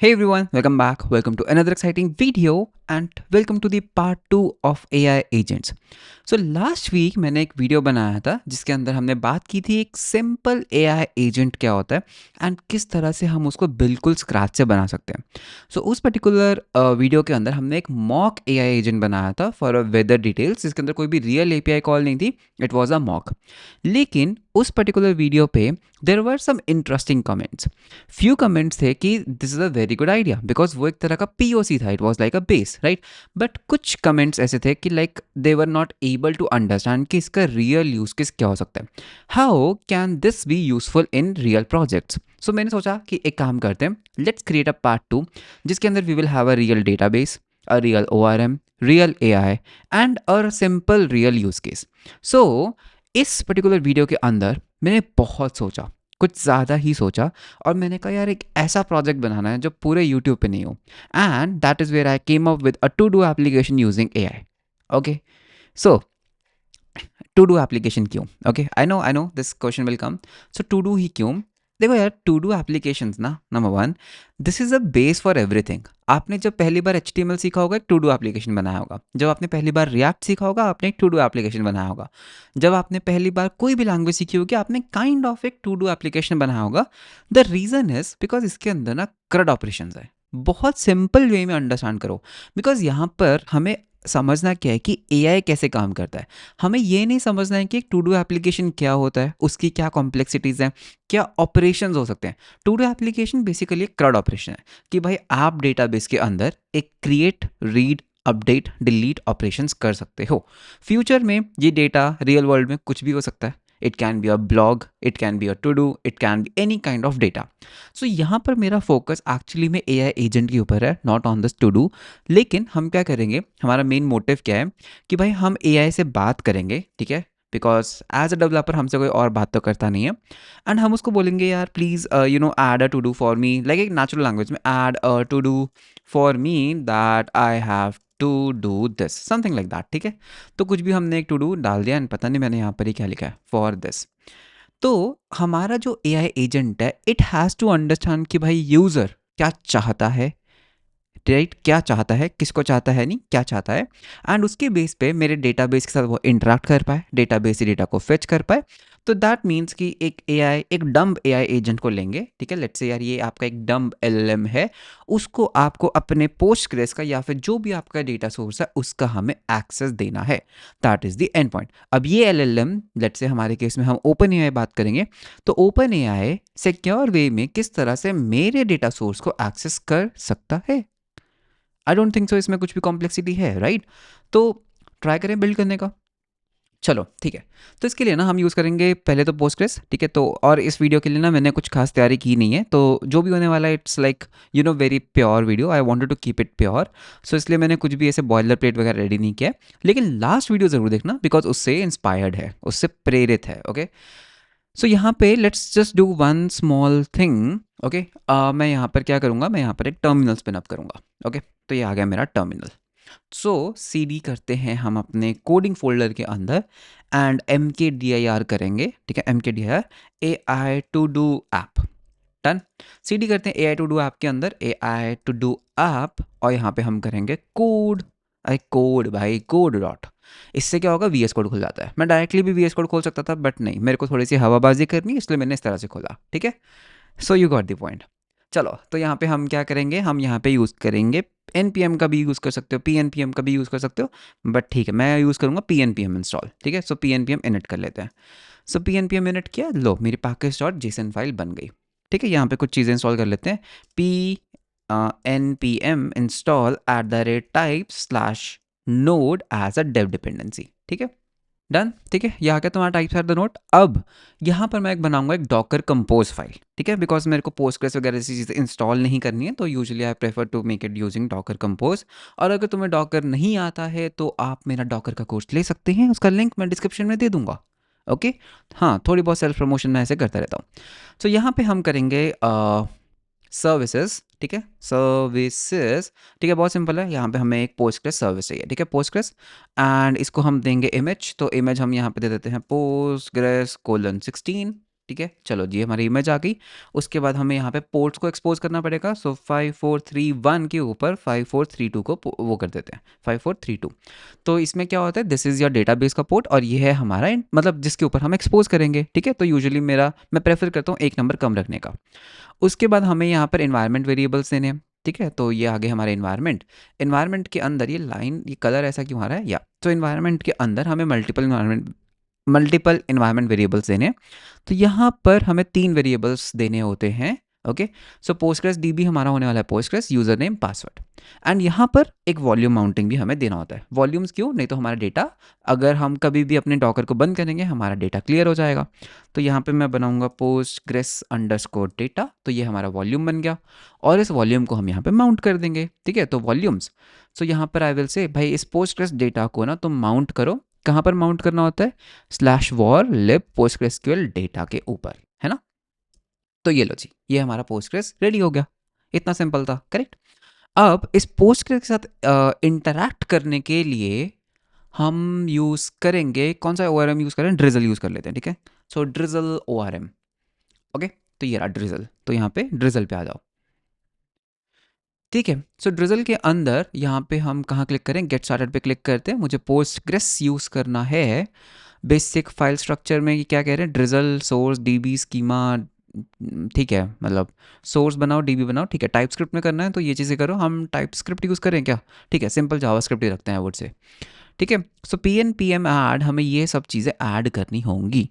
Hey everyone, welcome back. Welcome to another exciting video and welcome to the part 2 of AI agents. So last week मैंने एक video बनाया था जिसके अंदर हमने बात की थी एक सिंपल AI एजेंट क्या होता है एंड किस तरह से हम उसको बिल्कुल स्क्रैच से बना सकते हैं. सो उस पर्टिकुलर वीडियो के अंदर हमने एक मॉक AI एजेंट बनाया था फॉर अ वेदर डिटेल्स जिसके अंदर कोई भी रियल API कॉल नहीं थी. It was a mock. लेकिन उस पर्टिकुलर वीडियो पे there were some interesting comments. Few comments थे कि this is a very good idea because वो एक तरह का POC था. It was like a base, right. But कुछ कमेंट्स ऐसे थे कि like they were not able to understand कि इसका रियल यूज केस क्या हो सकता है. How can this be useful in real projects. सो मैंने सोचा कि एक काम करते हैं, लेट्स क्रिएट अ पार्ट 2 जिसके अंदर we will have a real database, a real ORM, real AI and a simple real use case. So इस पर्टिकुलर वीडियो के अंदर मैंने बहुत सोचा, कुछ ज़्यादा ही सोचा, और मैंने कहा यार एक ऐसा प्रोजेक्ट बनाना है जो पूरे यूट्यूब पे नहीं हो. And that is where I came up with a to do application using AI. Okay. So to do application क्यों? Okay, I know this question will come. So to do ही क्यों? देखो यार, टू डू एप्लीकेशंस ना, number one, this is a base for everything. आपने जब पहली बार HTML सीखा होगा, एक टू डू एप्लीकेशन बनाया होगा. जब आपने पहली बार रिएक्ट सीखा होगा, आपने एक टू डू एप्लीकेशन बनाया होगा. जब आपने पहली बार कोई भी लैंग्वेज सीखी होगी, आपने काइंड ऑफ एक टू डू एप्लीकेशन बनाया होगा. द रीज़न इज़ बिकॉज इसके अंदर ना CRUD ऑपरेशन है. बहुत सिंपल वे में अंडरस्टैंड करो, बिकॉज यहाँ पर हमें समझना क्या है कि AI कैसे काम करता है. हमें ये नहीं समझना है कि एक टू डू एप्लीकेशन क्या होता है, उसकी क्या कॉम्प्लेक्सिटीज़ हैं, क्या ऑपरेशंस हो सकते हैं. टू डू एप्लीकेशन बेसिकली एक CRUD ऑपरेशन है कि भाई आप डेटाबेस के अंदर एक create, read, update, delete operations कर सकते हो. फ्यूचर में ये डेटा रियल वर्ल्ड में कुछ भी हो सकता है. It can be a blog, it can be a to do, it can be any kind of data. So यहाँ पर मेरा फोकस एक्चुअली में AI एजेंट के ऊपर है, not on this to do. लेकिन हम क्या करेंगे, हमारा मेन मोटिव क्या है कि भाई हम AI से बात करेंगे, ठीक है. बिकॉज एज अ डेवलपर हमसे कोई और बात तो करता नहीं है. एंड हम उसको बोलेंगे यार please add a to do for me, like एक नेचुरल लैंग्वेज में, add a to do for me that I have to do this, something like that, ठीक है. तो कुछ भी हमने एक टू डू डाल दिया एंड पता नहीं मैंने यहाँ पर ही क्या लिखा है, फॉर दिस. तो हमारा जो AI एजेंट है, इट हैज़ टू अंडरस्टैंड कि भाई यूज़र क्या चाहता है, राइट. क्या चाहता है, किसको चाहता है, नहीं क्या चाहता है. एंड उसके बेस पे मेरे डेटाबेस के साथ वो इंटरेक्ट कर पाए, डेटाबेस से डेटा को फेच कर पाए. तो दैट मीन्स कि एक डम्ब AI एजेंट को लेंगे, ठीक है. लेट्स से यार ये आपका एक डम्ब LLM है, उसको आपको अपने पोस्टग्रेस का या फिर जो भी आपका डेटा सोर्स है उसका हमें एक्सेस देना है. That is the end point. अब ये LLM, लेट्स से हमारे केस में हम ओपन AI बात करेंगे, तो ओपन AI सिक्योर वे में किस तरह से मेरे डेटा सोर्स को एक्सेस कर सकता है. आई डोंट थिंक सो इसमें कुछ भी कॉम्प्लेक्सिटी है, राइट. तो ट्राई करें बिल्ड करने का. चलो ठीक है. तो इसके लिए ना हम यूज़ करेंगे पहले तो पोस्टग्रेस, ठीक है. तो और इस वीडियो के लिए ना मैंने कुछ खास तैयारी की नहीं है, तो जो भी होने वाला है it's like very pure video. I wanted to keep it pure. So इसलिए मैंने कुछ भी ऐसे बॉयलर प्लेट वगैरह रेडी नहीं किया है. लेकिन लास्ट वीडियो ज़रूर देखना बिकॉज उससे इंस्पायर्ड है, उससे प्रेरित है. ओके. सो यहाँ पे let's just do one small thing. Okay. मैं यहाँ पर क्या करूँगा, मैं यहाँ पर एक टर्मिनल स्पिन अप करूँगा. ओके. तो ये आ गया मेरा टर्मिनल. सो CD करते हैं हम अपने कोडिंग फोल्डर के अंदर एंड MKDIR करेंगे, ठीक है. MKDIR AI to do app. Done. CD करते हैं AI टू डू ऐप के अंदर AI टू डू ऐप, और यहाँ पे हम करेंगे कोड. अरे कोड भाई, कोड डॉट. इससे क्या होगा, VS कोड खुल जाता है. मैं डायरेक्टली भी VS कोड खोल सकता था बट नहीं, मेरे को थोड़ी सी हवाबाजी करनी, इसलिए मैंने इस तरह से खोला, ठीक है. So you got the point. चलो, तो यहाँ पे हम क्या करेंगे, हम यहाँ पे यूज़ करेंगे NPM का भी यूज़ कर सकते हो, PNPM का भी यूज़ कर सकते हो, बट ठीक है मैं यूज़ करूँगा PNPM इंस्टॉल, ठीक है. सो PNPM इनिट कर लेते हैं. सो PNPM इनिट किया, लो मेरी पैकेज डॉट JSON फाइल बन गई, ठीक है. यहाँ पे कुछ चीज़ें इंस्टॉल कर लेते हैं. NPM install @type/node as a dev dependency, ठीक है. डन, ठीक है. ये आ गया तुम्हारा टाइप द नोट. अब यहाँ पर मैं एक बनाऊंगा एक डॉकर कंपोज फाइल, ठीक है. बिकॉज मेरे को पोस्टग्रेस वगैरह ऐसी चीज़ें इंस्टॉल नहीं करनी है, तो usually I prefer to make it using docker compose. और अगर तुम्हें डॉकर नहीं आता है तो आप मेरा डॉकर का कोर्स ले सकते हैं, उसका लिंक मैं डिस्क्रिप्शन में दे दूंगा. ओके. हाँ, थोड़ी बहुत सेल्फ प्रमोशन मैं ऐसे करता रहता हूँ. सो यहाँ पे हम करेंगे सर्विसेज, ठीक है. सर्विसेज, ठीक है. बहुत सिंपल है. यहाँ पे हमें एक पोस्टग्रेस सर्विस चाहिए, ठीक है. पोस्टग्रेस एंड इसको हम देंगे इमेज. तो इमेज हम यहाँ पे दे देते हैं postgres:16. ठीक है, चलो जी हमारी इमेज आ गई। उसके बाद हमें यहाँ पे पोर्ट्स को एक्सपोज करना पड़ेगा। सो 5431 के ऊपर 5432 को वो कर देते हैं 5432। तो इसमें क्या होता है, दिस इज़ योर डेटाबेस का पोर्ट और ये है हमारा मतलब जिसके ऊपर हम एक्सपोज करेंगे। ठीक है, तो यूजुअली मैं प्रेफर करता हूँ एक नंबर कम रखने का। उसके बाद हमें यहाँ पर इन्वायरमेंट वेरिएबल्स देने हैं। ठीक है, तो ये आगे हमारे इन्वायरमेंट के अंदर ये लाइन, ये कलर ऐसा क्यों आ रहा है, या तो इन्वायरमेंट के अंदर हमें मल्टीपल इन्वायरमेंट वेरिएबल्स देने हैं। तो यहाँ पर हमें 3 वेरिएबल्स देने होते हैं। ओके, सो पोस्टग्रेस डीबी हमारा होने वाला है Postgres user name password. And यहाँ पर एक वॉल्यूम माउंटिंग भी हमें देना होता है। वॉल्यूम्स क्यों, नहीं तो हमारा डेटा, अगर हम कभी भी अपने डॉकर को बंद करेंगे हमारा डेटा क्लियर हो जाएगा। तो यहाँ पे मैं बनाऊंगा पोस्टग्रेस अंडरस्कोर डेटा, तो ये हमारा वॉल्यूम बन गया और इस वॉल्यूम को हम यहाँ पे माउंट कर देंगे। ठीक है, तो वॉल्यूम्स, सो यहाँ पर आई विल से भाई इस पोस्टग्रेस डेटा को ना तुम माउंट करो। कहाँ पर माउंट करना होता है, /var lib postgresql डेटा के ऊपर, है ना। तो ये लो जी, ये हमारा पोस्टग्रेस रेडी हो गया। इतना सिंपल था, करेक्ट। अब इस पोस्टग्रेस के साथ इंटरैक्ट करने के लिए हम यूज़ करेंगे कौन सा ORM यूज़ करें, ड्रिजल यूज़ कर लेते हैं। ठीक है, सो ड्रिजल ORM। ओके, तो ये रहा ड्रिजल, तो यहाँ पे ड्रिजल पे आ जाओ। ठीक है, सो ड्रिजल के अंदर यहाँ पे हम कहाँ क्लिक करें, गेट स्टार्टेड पे क्लिक करते हैं। मुझे पोस्टग्रेस यूज़ करना है। बेसिक फाइल स्ट्रक्चर में क्या कह रहे हैं, ड्रिजल सोर्स डीबी स्कीमा। ठीक है, मतलब सोर्स बनाओ डीबी बनाओ। ठीक है, टाइप स्क्रिप्ट में करना है तो ये चीज़ें करो। हम टाइप स्क्रिप्ट यूज़ करें क्या, ठीक है, सिंपल जावा स्क्रिप्ट ही रखते हैं वर्ड से। ठीक है, सो pm ऐड हमें ये सब चीज़ें ऐड करनी होंगी।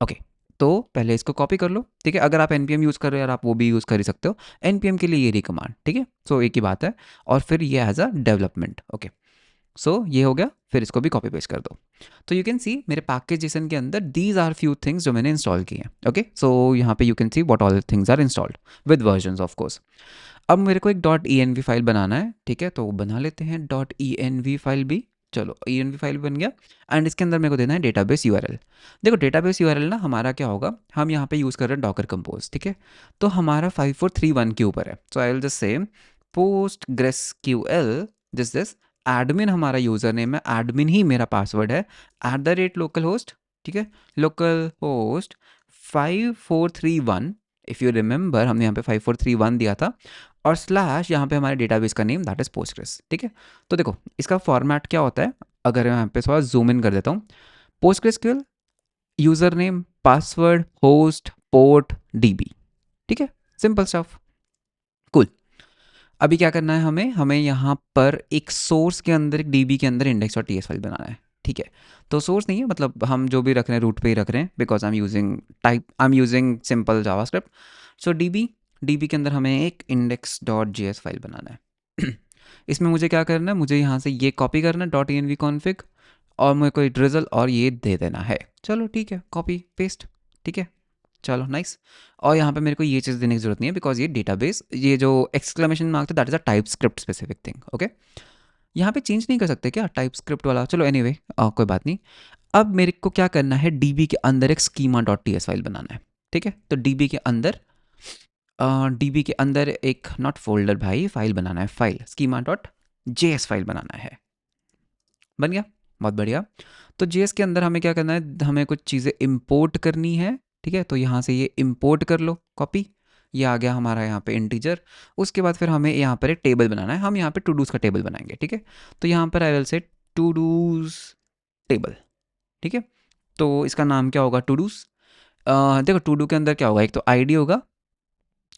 ओके, तो पहले इसको कॉपी कर लो। ठीक है, अगर आप npm यूज़ कर रहे हो यार, आप वो भी यूज़ कर ही सकते हो। npm के लिए ये रही कमांड। ठीक है, सो एक ही बात है। और फिर ये एज अ डेवलपमेंट। ओके, सो ये हो गया, फिर इसको भी कॉपी पेस्ट कर दो। तो यू कैन सी मेरे पैकेज जेसन के अंदर दीज आर फ्यू थिंग्स जो मैंने इंस्टॉल किए हैं। ओके, सो यहाँ पे you can see what all things are installed with versions of course. अब मेरे को एक .env फाइल बनाना है। ठीक है, तो बना लेते हैं .env फाइल भी। चलो env फाइल बन गया एंड इसके अंदर मेरे को देना है डेटाबेस यूआरएल। देखो डेटाबेस यूआरएल ना हमारा क्या होगा, हम यहाँ पे यूज़ कर रहे हैं डॉकर कंपोज। ठीक है, तो हमारा 5431 के ऊपर है। So I will just say postgresql this admin हमारा यूज़र नेम है, एडमिन ही मेरा पासवर्ड है, @localhost। ठीक है, local host 5431। If you remember हमने यहाँ पे 5431 दिया था और स्लैश यहाँ पे हमारे डेटाबेस का नेम दैट इज पोस्टग्रेस। ठीक है, तो देखो इसका फॉर्मेट क्या होता है, अगर मैं यहाँ पे थोड़ा जूम इन कर देता हूँ, PostgreSQL user name password host port DB. ठीक है, सिंपल स्टफ, कूल। अभी क्या करना है हमें यहाँ पर एक सोर्स के अंदर एक डीबी के अंदर index.ts फाइल बनाना है। ठीक है, तो सोर्स नहीं है, मतलब हम जो भी रख रहे हैं रूट पे ही रख रहे हैं, because I am using simple JavaScript. So dB के अंदर हमें एक index.js फाइल बनाना है। इसमें मुझे क्या करना है, मुझे यहाँ से ये कॉपी करना है .env config और मेरे को ड्रिजल और ये दे देना है। चलो ठीक है, कॉपी पेस्ट। ठीक है, चलो नाइस। और यहाँ पे मेरे को ये चीज़ देने की जरूरत नहीं है, बिकॉज ये डेटाबेस, ये जो एक्सक्लेमेशन मार्क था that is a type script specific thing. Okay, यहाँ पे चेंज नहीं कर सकते क्या टाइप स्क्रिप्ट वाला, चलो एनीवे कोई बात नहीं। अब मेरे को क्या करना है, डीबी के अंदर एक schema.ts फाइल बनाना है। ठीक है, तो डीबी के अंदर एक नॉट फोल्डर भाई, फाइल बनाना है, फाइल schema.js फाइल बनाना है। बन गया, बहुत बढ़िया। तो जेएस के अंदर हमें क्या करना है, हमें कुछ चीज़ें इंपोर्ट करनी है। ठीक है, तो यहाँ से ये इंपोर्ट कर लो, कॉपी, ये आ गया हमारा यहाँ पे इंटीजर। उसके बाद फिर हमें यहाँ पर एक टेबल बनाना है, हम यहाँ पे टू डूज़ का टेबल बनाएंगे। ठीक है, तो यहाँ पर I will say to dos table. ठीक है, तो इसका नाम क्या होगा, टू डूज़। देखो टू डू के अंदर क्या होगा, एक तो आईडी होगा,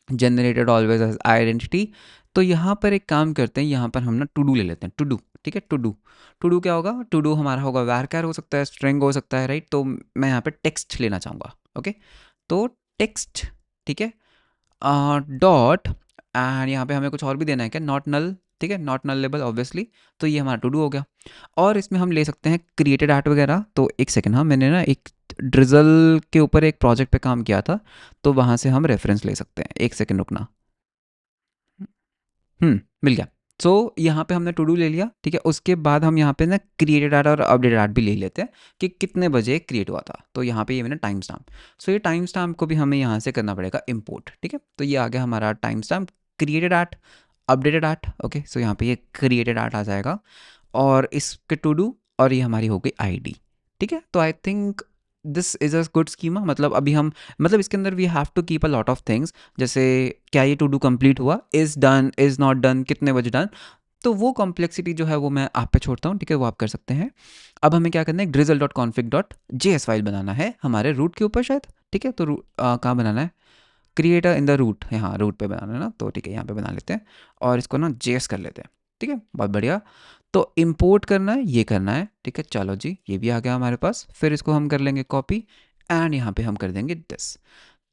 जनरेटेड ऑलवेज एज आइडेंटिटी। तो यहाँ पर एक काम करते हैं, यहाँ पर हम ना टू डू ले लेते हैं, टू डू। ठीक है, टू डू क्या होगा, टू डू हमारा होगा varchar हो सकता है, स्ट्रिंग हो सकता है, राइट। तो मैं यहाँ पे टेक्स्ट लेना चाहूँगा। ओके, तो टेक्स्ट। ठीक है, डॉट एंड यहाँ पे हमें कुछ और भी देना है क्या, नॉट नल। ठीक है, नॉट नल लेबल ऑब्वियसली। तो ये हमारा टू डू हो गया और इसमें हम ले सकते हैं क्रिएटेड आर्ट वगैरह। तो एक सेकेंड, हाँ मैंने ना एक ड्रिजल के ऊपर एक प्रोजेक्ट पे काम किया था, तो वहाँ से हम रेफरेंस ले सकते हैं। एक सेकेंड रुकना। मिल गया। सो यहाँ पे हमने टू डू ले लिया। ठीक है, उसके बाद हम यहाँ पे ना क्रिएटेड आर्ट और अपडेटेड आर्ट भी ले लेते हैं कि कितने बजे क्रिएट हुआ था। तो यहाँ पे ये मैंने टाइम स्टैम्प, सो ये टाइम स्टैम्प को भी हमें यहाँ से करना पड़ेगा इंपोर्ट। ठीक है, तो ये आ गया हमारा time stamp, created at, updated at. Okay, so यहाँ पे ये क्रिएटेड आर्ट आ जाएगा और इसके टू डू और ये हमारी हो गई आईडी। ठीक है, तो I think this is a good schema, मतलब अभी हम, मतलब इसके अंदर we have to keep a lot of things, जैसे क्या ये टू डू कंप्लीट हुआ, is done, is not done, कितने बजे डन। तो वो कॉम्प्लेक्सिटी जो है वो मैं आप पे छोड़ता हूँ, ठीक है, वो आप कर सकते हैं। अब हमें क्या करना है, drizzle.config.js फाइल बनाना है हमारे रूट के ऊपर शायद, ठीक है। तो कहाँ बनाना है, क्रिएटर इन द रूट, हाँ रूट पे बनाना है ना, तो ठीक है यहाँ पे बना लेते हैं और इसको ना जेएस कर लेते हैं, ठीक है, बहुत बढ़िया। तो इंपोर्ट करना है, ये करना है, ठीक है, चलो जी ये भी आ गया हमारे पास। फिर इसको हम कर लेंगे कॉपी एंड यहाँ पे हम कर देंगे दिस।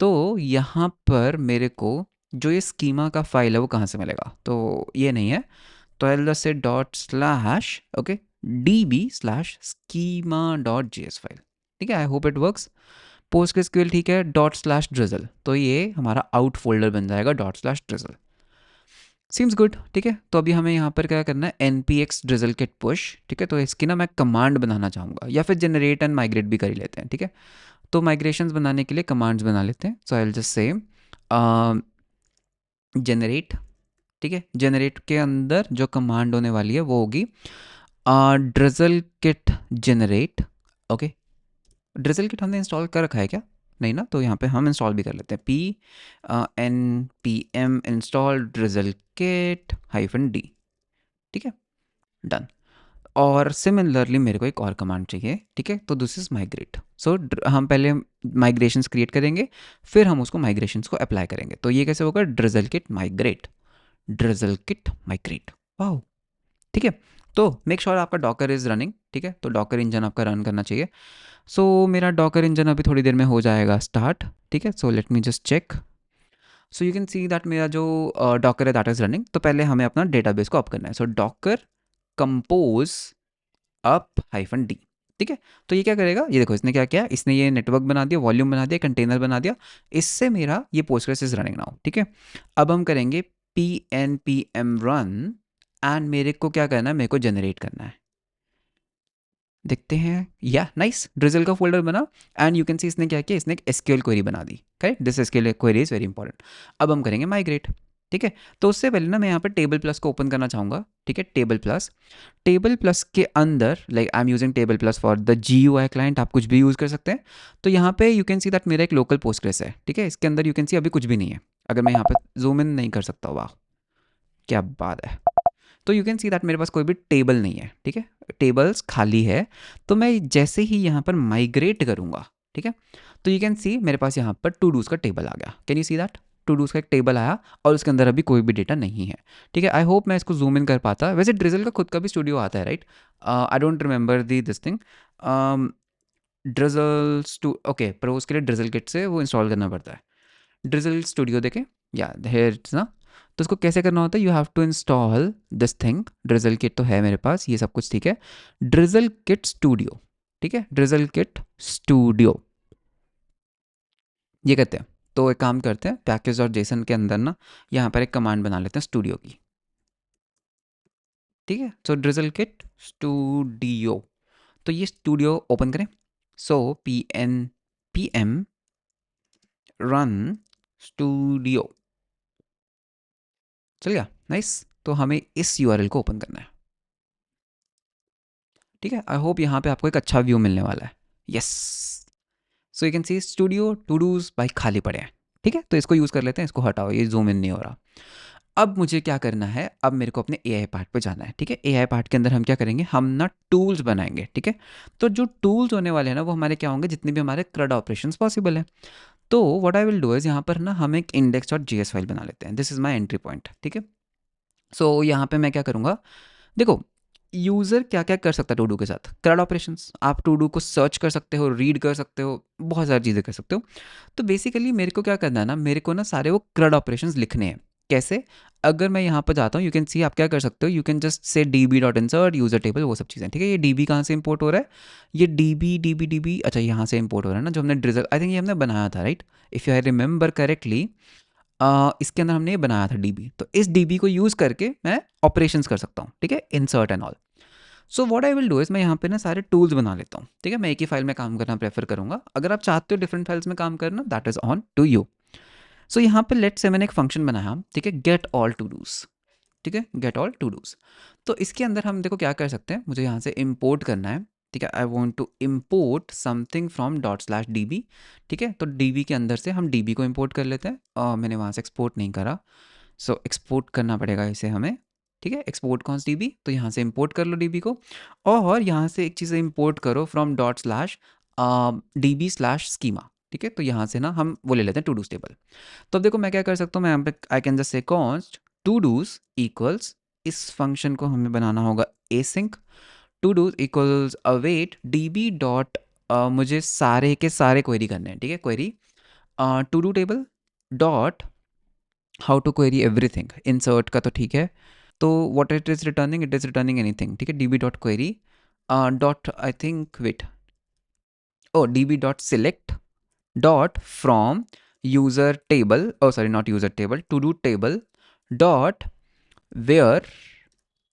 तो यहाँ पर मेरे को जो ये स्कीमा का फाइल है वो कहाँ से मिलेगा, तो ये नहीं है, तो आई विल से dot slash okay db/schema.js file, ठीक है, I hope it works. PostgreSQL ठीक है, ./drizzle, तो ये हमारा आउट फोल्डर बन जाएगा ./drizzle। सीम्स गुड, ठीक है। तो अभी हमें यहाँ पर क्या करना है, npx drizzle kit push, ठीक है। तो इसकी ना मैं कमांड बनाना चाहूँगा, या फिर जनरेट एंड माइग्रेट भी कर ही लेते हैं, ठीक है। तो माइग्रेशंस बनाने के लिए कमांड्स बना लेते हैं। So I will just say generate, ठीक है। जनरेट के अंदर जो कमांड होने वाली है वो होगी drizzle kit generate, okay. Drizzle kit हमने इंस्टॉल कर रखा है क्या, नहीं ना, तो यहाँ पे हम इंस्टॉल भी कर लेते हैं, npm install drizzle kit -d, ठीक है, डन। और सिमिलरली मेरे को एक और कमांड चाहिए, ठीक है, तो दिस इज माइग्रेट। सो हम पहले माइग्रेशंस क्रिएट करेंगे, फिर हम उसको माइग्रेशंस को अप्लाई करेंगे। तो ये कैसे होगा, drizzle kit migrate, drizzle kit migrate, वाह, ठीक है। तो मेक श्योर आपका डॉकर इज़ रनिंग, ठीक है, तो डॉकर इंजन आपका रन करना चाहिए। सो मेरा डॉकर इंजन अभी थोड़ी देर में हो जाएगा स्टार्ट, ठीक है। So let me just check. So you can see that मेरा जो डॉकर है दैट इज़ रनिंग। तो पहले हमें अपना डेटाबेस को अप करना है। सो डॉकर कंपोज अप -d, ठीक है। तो ये क्या करेगा, ये देखो इसने क्या किया, इसने ये नेटवर्क बना दिया, वॉल्यूम बना दिया, कंटेनर बना दिया, इससे मेरा ये पोस्टग्रेस इज रनिंग नाउ, ठीक है। अब हम करेंगे pnpm run एंड मेरे को क्या करना है, मेरे को जनरेट करना है, देखते हैं। या नाइस, ड्रिजल का फोल्डर बना एंड यू कैन सी इसने क्या किया, इसने एक एसक्यूएल क्वेरी बना दी, correct, this SQL query is very important. अब हम करेंगे माइग्रेट, ठीक है। तो उससे पहले ना मैं यहाँ पर टेबल प्लस को ओपन करना चाहूँगा, ठीक है। टेबल प्लस के अंदर like I am using table plus for the GUI client, आप कुछ भी यूज़ कर सकते हैं। तो यहाँ पे यू कैन सी दैट मेरा एक लोकल पोस्टग्रेस है, ठीक है। इसके अंदर यू कैन सी अभी कुछ भी नहीं है, अगर मैं यहाँ पर जूम इन नहीं कर सकता, वाह क्या बात है। तो यू कैन सी दैट मेरे पास कोई भी टेबल नहीं है, ठीक है, टेबल्स खाली है। तो मैं जैसे ही यहाँ पर माइग्रेट करूँगा, ठीक है, तो यू कैन सी मेरे पास यहाँ पर टू डूज का टेबल आ गया, can you see that, to dos का एक टेबल आया और उसके अंदर अभी कोई भी डेटा नहीं है, ठीक है। आई होप मैं इसको जूम इन कर पाता। वैसे ड्रिजल का खुद का भी स्टूडियो आता है, right, I don't remember the this thing, drizzle okay, पर उसके लिए ड्रिजल किट से वो इंस्टॉल करना पड़ता है। ड्रिजल स्टूडियो देखें, या हेयर ना, तो उसको कैसे करना होता है, you have to install this thing, drizzle kit तो है मेरे पास, ये सब कुछ ठीक है, ड्रिजल किट स्टूडियो, ठीक है, ड्रिजल किट स्टूडियो, ये कहते हैं। तो एक काम करते हैं, पैकेज और जेसन के अंदर ना यहाँ पर एक कमांड बना लेते हैं स्टूडियो की, ठीक है। सो ड्रिजल किट स्टूडियो, तो ये स्टूडियो ओपन करें। सो pm रन स्टूडियो, चल गया, नाइस। तो हमें इस URL को ओपन करना है, ठीक है। आई होप यहाँ पे आपको एक अच्छा व्यू मिलने वाला है, yes. So you can see studio to dos भाई खाली पड़े हैं, ठीक है। तो इसको यूज़ कर लेते हैं, इसको हटाओ, ये जूम इन नहीं हो रहा। अब मुझे क्या करना है, अब मेरे को अपने AI पार्ट पे जाना है, ठीक है। AI पार्ट के अंदर हम क्या करेंगे, हम ना टूल्स बनाएंगे, ठीक है। तो जो टूल्स होने वाले हैं ना वो हमारे क्या होंगे, जितने भी हमारे CRUD ऑपरेशंस पॉसिबल है। तो what I will do is यहाँ पर ना हम एक index.js फाइल बना लेते हैं, this is my entry point, ठीक है। सो यहाँ पे मैं क्या करूँगा, देखो यूज़र क्या क्या कर सकता है टू डू के साथ, CRUD ऑपरेशंस, आप टू डू को सर्च कर सकते हो, रीड कर सकते हो, बहुत सारी चीज़ें कर सकते हो। तो बेसिकली मेरे को क्या करना है ना, मेरे को ना सारे वो CRUD ऑपरेशंस लिखने हैं। कैसे, अगर मैं यहाँ पर जाता हूँ, यू कैन सी आप क्या कर सकते हो, यू कैन जस्ट से db.insert यूज़र टेबल, वो सब चीज़ें, ठीक है। ये db कहाँ से इंपोर्ट हो रहा है, ये db अच्छा यहाँ से इंपोर्ट हो रहा है ना, जो हमने ड्रिजल, आई थिंक ये हमने बनाया था, right, if you I remember correctly, इसके अंदर हमने ये बनाया था DB। तो इस DB को यूज़ करके मैं ऑपरेशंस कर सकता हूँ, ठीक है, insert and all. So what I will do is मैं यहाँ पे ना सारे टूल्स बना लेता हूँ, ठीक है। मैं एक ही फाइल में काम करना प्रेफर करूँगा, अगर आप चाहते हो डिफरेंट फाइल्स में काम करना, that is on to you. So यहाँ पे लेट से मैंने एक फंक्शन बनाया, ठीक है, गेट ऑल टू डूज, ठीक है, गेट ऑल टू डूज। तो इसके अंदर हम देखो क्या कर सकते हैं, मुझे यहाँ से इम्पोर्ट करना है, ठीक है, I want to import something from dot slash d, ठीक है, तो डी के अंदर से हम डी को इंपोर्ट कर लेते हैं, और मैंने वहाँ से एक्सपोर्ट नहीं करा, सो एक्सपोर्ट करना पड़ेगा इसे हमें, ठीक है, एक्सपोर्ट कॉन्स डी, तो यहाँ से इंपोर्ट कर लो डी को, और यहाँ से एक चीज़ इंपोर्ट करो from dot slash D slash schema, ठीक है, तो यहाँ से ना हम वो ले लेते हैं टू डूज टेबल। तो अब देखो मैं क्या कर सकता हूँ, मैं यहाँ पे I can just say const to dos equals, इस फंक्शन को हमें बनाना होगा async, to dos equals await DB dot, मुझे सारे के सारे क्वेरी करने हैं, ठीक है, query to do table dot how to query everything, insert का तो ठीक है, तो what it is returning, it is returning anything, ठीक है, DB dot query dot I think wait oh DB dot select dot from user table, oh sorry not user table, to do table dot where,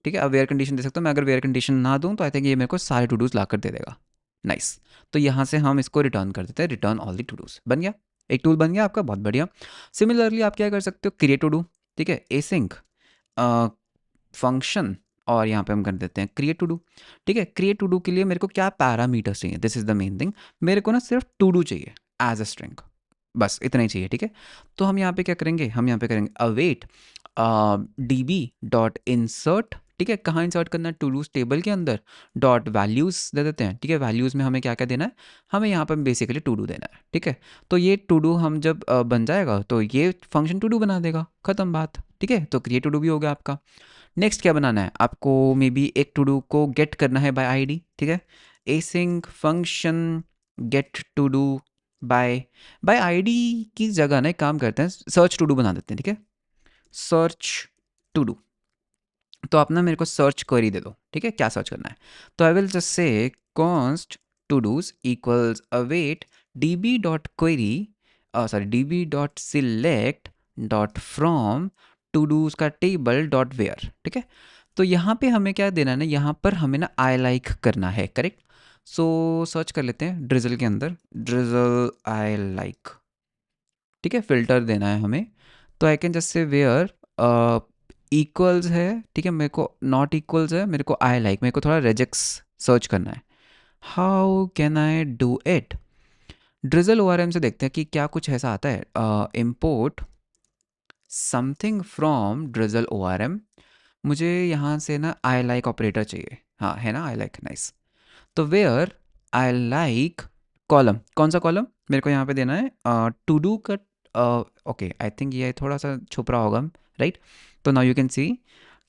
ठीक है, अब where condition दे सकता हूँ मैं, अगर where condition ना दूँ तो आई थिंक ये मेरे को सारे टू डूज ला कर दे देगा, नाइस। तो यहाँ से हम इसको रिटर्न कर देते हैं, return all the to dos, बन गया, एक टूल बन गया आपका, बहुत बढ़िया। सिमिलरली आप क्या कर सकते हो, क्रिएट टू डू, ठीक है, एसिंक फंक्शन, और यहाँ पे हम कर देते हैं क्रिएट टू डू, ठीक है, क्रिएट टू डू के लिए मेरे को क्या पैरामीटर्स चाहिए, this is the main thing, मेरे को ना सिर्फ टू डू चाहिए एज अ स्ट्रिंग, बस इतना ही चाहिए, ठीक है। तो हम यहाँ पे क्या करेंगे, हम यहाँ पे करेंगे await D B dot insert, ठीक है, कहाँ इंसर्ट करना है, टू डूज टेबल के अंदर, डॉट वैल्यूज़ दे देते हैं, ठीक है, वैल्यूज़ में हमें क्या क्या देना है, हमें यहाँ पर बेसिकली टू डू देना है, ठीक है। तो ये टू डू हम जब बन जाएगा तो ये फंक्शन टू डू बना देगा, ख़त्म बात, ठीक है, तो क्रिएट टू डू भी हो गया आपका। नेक्स्ट क्या बनाना है आपको, मे बी एक टू डू को गेट करना है बाय आईडी, ठीक है, async function get to do by, by ID की जगह ना एक काम करते हैं, सर्च टू डू बना देते हैं, ठीक है, सर्च टू डू, तो आप ना मेरे को सर्च क्वेरी दे दो, ठीक है, क्या सर्च करना है, तो I will just say const to dos equals await D B dot query, sorry D B dot select dot from to dos का टेबल डॉट वेयर, ठीक है। तो यहाँ पे हमें क्या देना है ना, यहाँ पर हमें ना आई लाइक करना है, करेक्ट, सो सर्च कर लेते हैं ड्रिजल के अंदर, ड्रिजल आई लाइक, ठीक है, फिल्टर देना है हमें, तो I can just say where equals है, ठीक है, मेरे को नॉट इक्वल्स है, मेरे को आई लाइक, मेरे को थोड़ा रेजेक्स सर्च करना है, how can I do it, Drizzle O से देखते हैं कि क्या कुछ ऐसा आता है, import something from Drizzle O, मुझे यहाँ से ना आई लाइक ऑपरेटर चाहिए, हाँ है ना आई लाइक, नाइस, तो वेयर आई लाइक कॉलम, कौन सा कॉलम मेरे को यहाँ पे देना है, टू डू का, ओके आई थिंक ये थोड़ा सा छुप रहा होगा, राइट, तो नाउ यू कैन सी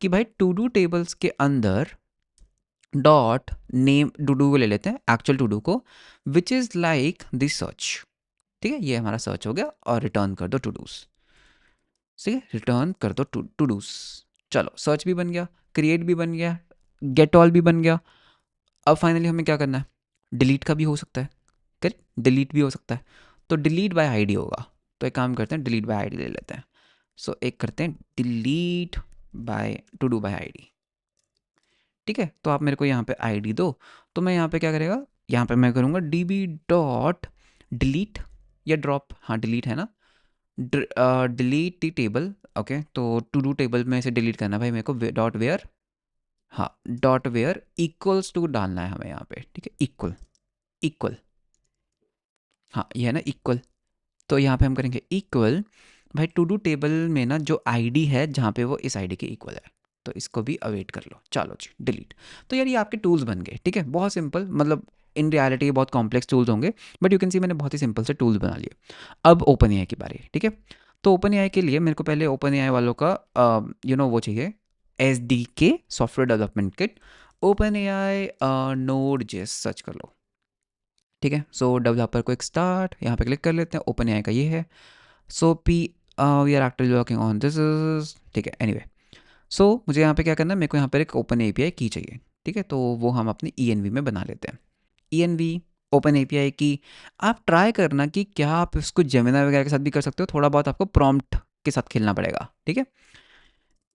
कि भाई टू डू टेबल्स के अंदर डॉट नेम टू डू को ले लेते हैं, एक्चुअल टू डू को, which is like this search, ठीक है, ये हमारा सर्च हो गया, और रिटर्न कर दो टू डूज, ठीक है, रिटर्न कर दो टू डूज, चलो सर्च भी बन गया, क्रिएट भी बन गया, गेट ऑल भी बन गया, अब फाइनली हमें क्या करना है, डिलीट का भी हो सकता है, करेक्ट, डिलीट भी हो सकता है, तो डिलीट बाय आईडी होगा, तो एक काम करते हैं डिलीट बाय आईडी ले लेते हैं, सो एक करते हैं delete by two do by ID, ठीक है, तो आप मेरे को यहाँ पे आईडी दो, तो मैं यहाँ पे क्या करेगा, यहाँ पे मैं करूँगा डी बी डॉट डिलीट या ड्रॉप, हाँ डिलीट है ना, डिलीट दी टेबल, ओके, तो टू डू टेबल में से डिलीट करना भाई मेरे को, डॉट वेयर, हाँ डॉट वेयर इक्वल्स टू डालना है हमें यहाँ पे, ठीक है, इक्वल, इक्वल, हाँ ये है ना इक्वल, तो यहाँ पे हम करेंगे इक्वल, भाई टू डू टेबल में ना जो आईडी है जहाँ पे वो इस आईडी के इक्वल है, तो इसको भी अवेट कर लो, चलो जी डिलीट, तो यार ये आपके टूल्स बन गए, ठीक है, बहुत सिंपल, मतलब इन रियलिटी बहुत कॉम्प्लेक्स टूल्स होंगे, बट यू कैन सी मैंने बहुत ही सिंपल से टूल्स बना लिए। अब ओपन एआई की बारी, ठीक है, तो ओपन एआई के लिए मेरे को पहले ओपन एआई वालों का वो चाहिए, एस डी के software development kit, open AI node JS search कर लो, ठीक है, सो डेवलपर को एक स्टार्ट यहाँ पे क्लिक कर लेते हैं, ओपन एआई का ये है, so P we are actually working on this is, ठीक है, एनीवे, सो मुझे यहाँ पे क्या करना है, मेरे को यहाँ पर एक ओपन एपीआई की चाहिए, ठीक है, तो वो हम अपनी ईएनवी में बना लेते हैं, ईएनवी ओपन एपीआई की, आप ट्राई करना कि क्या आप इसको जेमिनी वगैरह के साथ भी कर सकते हो, थोड़ा बहुत आपको प्रॉम्प्ट के साथ खेलना पड़ेगा, ठीक है,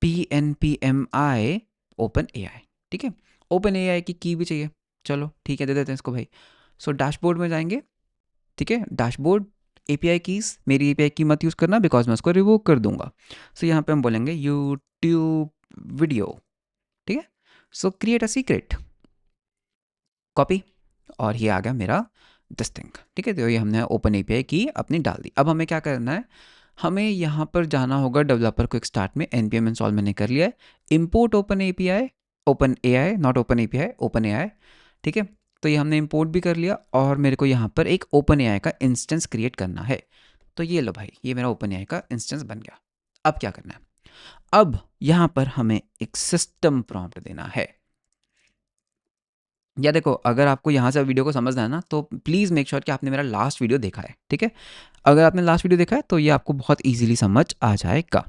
PNPMI ओपन एआई, ठीक है, ओपन एआई की भी चाहिए, चलो ठीक है दे देते हैं इसको भाई, सो डैशबोर्ड में जाएंगे, ठीक है, डैशबोर्ड एपीआई कीज, मेरी एपीआई की मत यूज़ करना बिकॉज मैं उसको रिवोक कर दूंगा, सो यहाँ पे हम बोलेंगे यूट्यूब वीडियो, ठीक है, सो क्रिएट अ सीक्रेट, कॉपी, और ये आ गया मेरा दिस थिंग, ठीक है। तो ये हमने ओपन एपीआई की अपनी डाल दी। अब हमें क्या करना है, हमें यहाँ पर जाना होगा डेवलपर क्विक स्टार्ट में, npm इंस्टॉल मैंने कर लिया है, import open API, open AI not open API, open AI, ठीक है। तो ये हमने इंपोर्ट भी कर लिया, और मेरे को यहाँ पर एक ओपन एआई का इंस्टेंस क्रिएट करना है। तो ये लो भाई, ये मेरा ओपन एआई का इंस्टेंस बन गया। अब क्या करना है, अब यहाँ पर हमें एक सिस्टम प्रॉम्प्ट देना है। या देखो, अगर आपको यहाँ से वीडियो को समझना है ना, तो प्लीज़ मेक श्योर कि आपने मेरा लास्ट वीडियो देखा है, ठीक है। अगर आपने लास्ट वीडियो देखा है तो ये आपको बहुत ईजिली समझ आ जाएगा,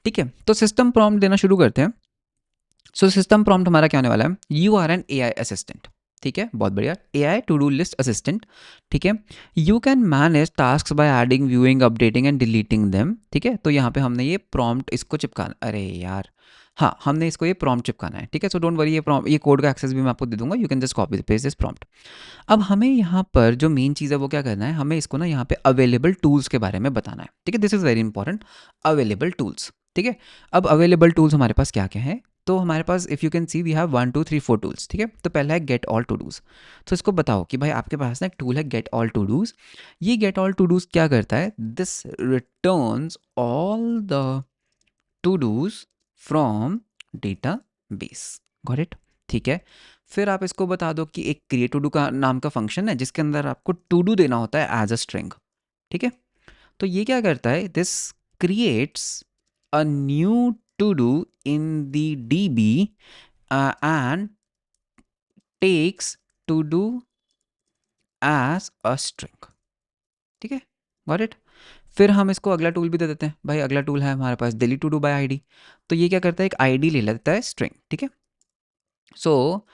ठीक है। तो सिस्टम प्रॉम्प्ट देना शुरू करते हैं। सो सिस्टम प्रॉम्प्ट हमारा क्या होने वाला है, you are an A I assistant, ठीक है, बहुत बढ़िया, A I to do list assistant, ठीक है। You can manage task by adding, viewing, updating and deleting them, ठीक है। तो यहाँ पे हमने ये प्रॉम्प्ट इसको चिपकाना, अरे यार हाँ, हमने इसको ये प्रॉम्प्ट चिपकाना है, ठीक है। सो डोंट वरी, ये कोड का एक्सेस भी मैं आपको दे दूंगा, you can just copy paste this prompt. अब हमें यहाँ पर जो मेन चीज़ है वो क्या करना है, हमें इसको ना यहाँ पे अवेलेबल टूल्स के बारे में बताना है, ठीक है। This is very important, available tools, ठीक है। अब अवेलेबल टूल्स हमारे पास क्या क्या हैं, तो हमारे पास if you can see we have 1 2 3 4 tools, ठीक है। तो पहला है गेट ऑल टू डूज। तो इसको बताओ कि भाई आपके पास ना एक टूल है गेट ऑल टू डूज। ये गेट ऑल टू डूज क्या करता है, this returns all the to dos from database, got it, ठीक है। फिर आप इसको बता दो कि एक क्रिएट टू डू का नाम का फंक्शन है जिसके अंदर आपको टू डू देना होता है एज अ स्ट्रिंग, ठीक है। तो ये क्या करता है, this creates a new to do in the DB and takes to do as a string, ठीक है, गॉट इट। फिर हम इसको अगला टूल भी दे देते हैं, भाई अगला टूल है हमारे पास delete to do by ID. तो ये क्या करता है, एक आईडी ले लेता है स्ट्रिंग, ठीक है। सो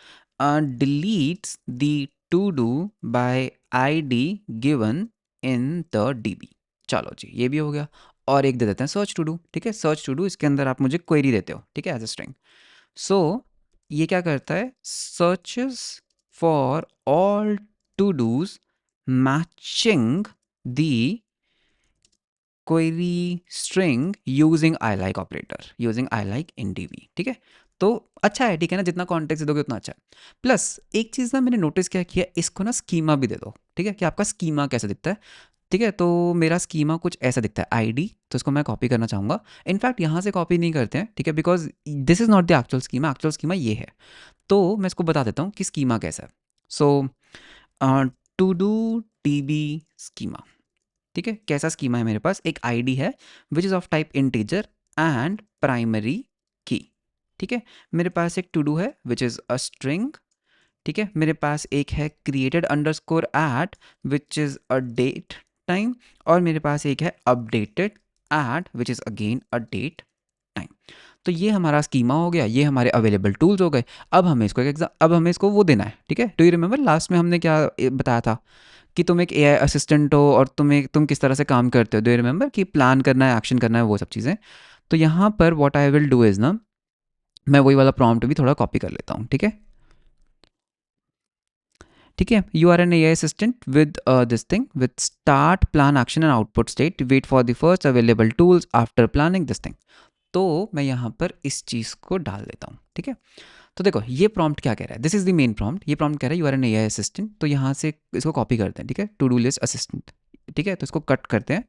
deletes the to do by id given in the db। चलो जी, ये भी हो गया। और एक दे देते हैं सर्च टू डू, ठीक है। सर्च टू डू, इसके अंदर आप मुझे क्वेरी देते हो, ठीक है, एज अ स्ट्रिंग। सो ये क्या करता है, searches for all to dos matching the query string using I like operator, using I like in DB, ठीक है। तो अच्छा है, ठीक है ना, जितना कॉन्टेक्स्ट दोगे उतना अच्छा है। प्लस एक चीज़ ना मैंने नोटिस क्या किया, इसको ना स्कीमा भी दे दो, ठीक है, कि आपका स्कीमा कैसा दिखता है, ठीक है। तो मेरा स्कीमा कुछ ऐसा दिखता है, आईडी, तो इसको मैं कॉपी करना चाहूँगा। इनफैक्ट यहाँ से कॉपी नहीं करते हैं, ठीक है, because this is not the actual schema ये है। तो मैं इसको बता देता हूँ कि स्कीमा कैसा है। So to do TB schema, ठीक है। कैसा स्कीमा है मेरे पास, एक आईडी है which is of type integer and primary की, ठीक है। मेरे पास एक टू डू है विच इज़ अ स्ट्रिंग, ठीक है। मेरे पास एक है created underscore at which is a date time, और मेरे पास एक है updated at which is again a date time. तो ये हमारा स्कीमा हो गया, ये हमारे अवेलेबल टूल्स हो गए। अब हमें इसको अब हमें इसको वो देना है, ठीक है। डू यू रिमेंबर लास्ट में हमने क्या बताया था कि तुम एक एआई असिस्टेंट हो और तुम किस तरह से काम करते हो, डू यू रिमेंबर कि प्लान करना है, एक्शन करना है, वो सब चीज़ें। तो यहाँ पर what I will do is ना, मैं वही वाला प्रॉम्प्ट भी थोड़ा कॉपी कर लेता हूँ, ठीक है, ठीक है। You are an A I assistant with this thing with start plan action and output state, wait for the first available tools after planning this thing. तो मैं यहाँ पर इस चीज़ को डाल देता हूँ, ठीक है। तो देखो ये प्रॉम्प्ट क्या कह रहा है, this is the main prompt. ये प्रॉम्प्ट कह रहा है you are an AI assistant. तो यहाँ से इसको कॉपी करते हैं, ठीक है, टू डू लिस्ट असिस्टेंट, ठीक है। तो इसको कट करते हैं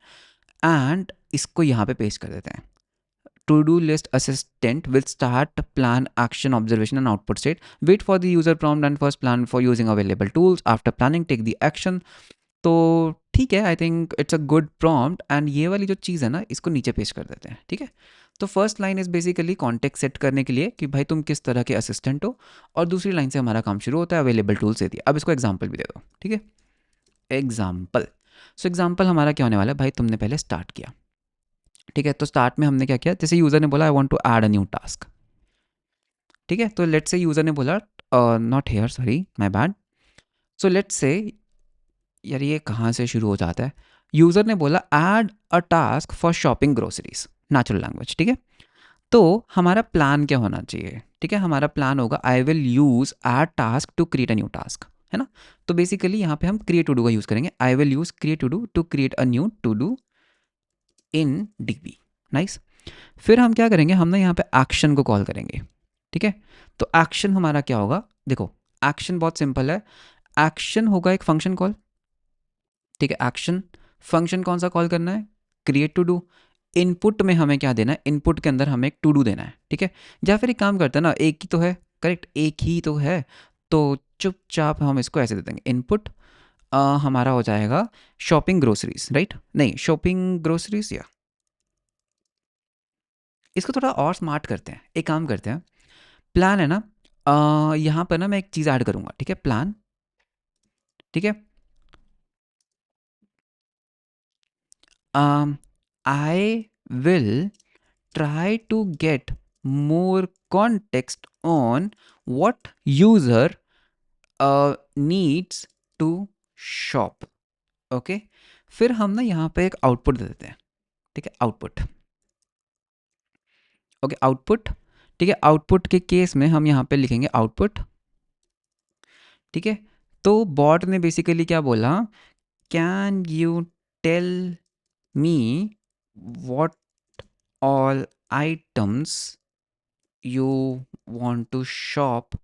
एंड इसको यहाँ पे पेस्ट कर देते हैं। To do list assistant will start plan action observation and output state, wait for the user prompt and first plan for using available tools after planning take the action. तो ठीक है, I think it's a good prompt. And ये वाली जो चीज़ है ना, इसको नीचे पेस्ट कर देते हैं, ठीक है। तो first line is basically context set करने के लिए कि भाई तुम किस तरह के असिस्टेंट हो, और दूसरी लाइन से हमारा काम शुरू होता है, अवेलेबल टूल्स दे दिया। अब इसको एग्जाम्पल भी दे दो, ठीक है, एग्जाम्पल। सो एग्जाम्पल हमारा क्या होने वाला है, भाई तुमने पहले स्टार्ट किया, ठीक है। तो स्टार्ट में हमने क्या किया, जैसे यूज़र ने बोला I want to add a new task, ठीक है। तो लेट्स से यूज़र ने बोला not here, sorry my bad. So let's say, यार ये कहाँ से शुरू हो जाता है, यूज़र ने बोला add a task for shopping groceries, natural language, ठीक है। तो हमारा प्लान क्या होना चाहिए, ठीक है, हमारा प्लान होगा I will use add task to create a new task, है ना। तो बेसिकली यहाँ पे हम क्रिएट टू डू का यूज़ करेंगे, I will use create to create a new to do in DB, nice. फिर हम क्या करेंगे, हम ना यहाँ पे एक्शन को कॉल करेंगे, ठीक है। तो एक्शन हमारा क्या होगा, देखो एक्शन बहुत सिंपल है, एक्शन होगा एक फंक्शन कॉल, ठीक है। एक्शन फंक्शन कौन सा कॉल करना है, क्रिएट टू डू। इनपुट में हमें क्या देना है, इनपुट के अंदर हमें एक टू डू देना है, ठीक है। या फिर एक काम करते हैं ना, एक ही तो है, करेक्ट, एक ही तो है, तो चुपचाप हम इसको ऐसे दे देंगे, इनपुट हमारा हो जाएगा शॉपिंग ग्रोसरीज, राइट, नहीं शॉपिंग ग्रोसरीज, या इसको थोड़ा और स्मार्ट करते हैं, एक काम करते हैं, प्लान है ना, यहाँ पर ना मैं एक चीज़ ऐड करूँगा, ठीक है, प्लान, ठीक है। I will try to get more context on what user needs to shop, okay. फिर हम ना यहाँ पे एक आउटपुट दे देते हैं, ठीक है, आउटपुट, ओके, आउटपुट, ठीक है। आउटपुट के केस में हम यहाँ पे लिखेंगे आउटपुट, ठीक है। तो बॉट ने बेसिकली क्या बोला, can you tell me what all items you want to shop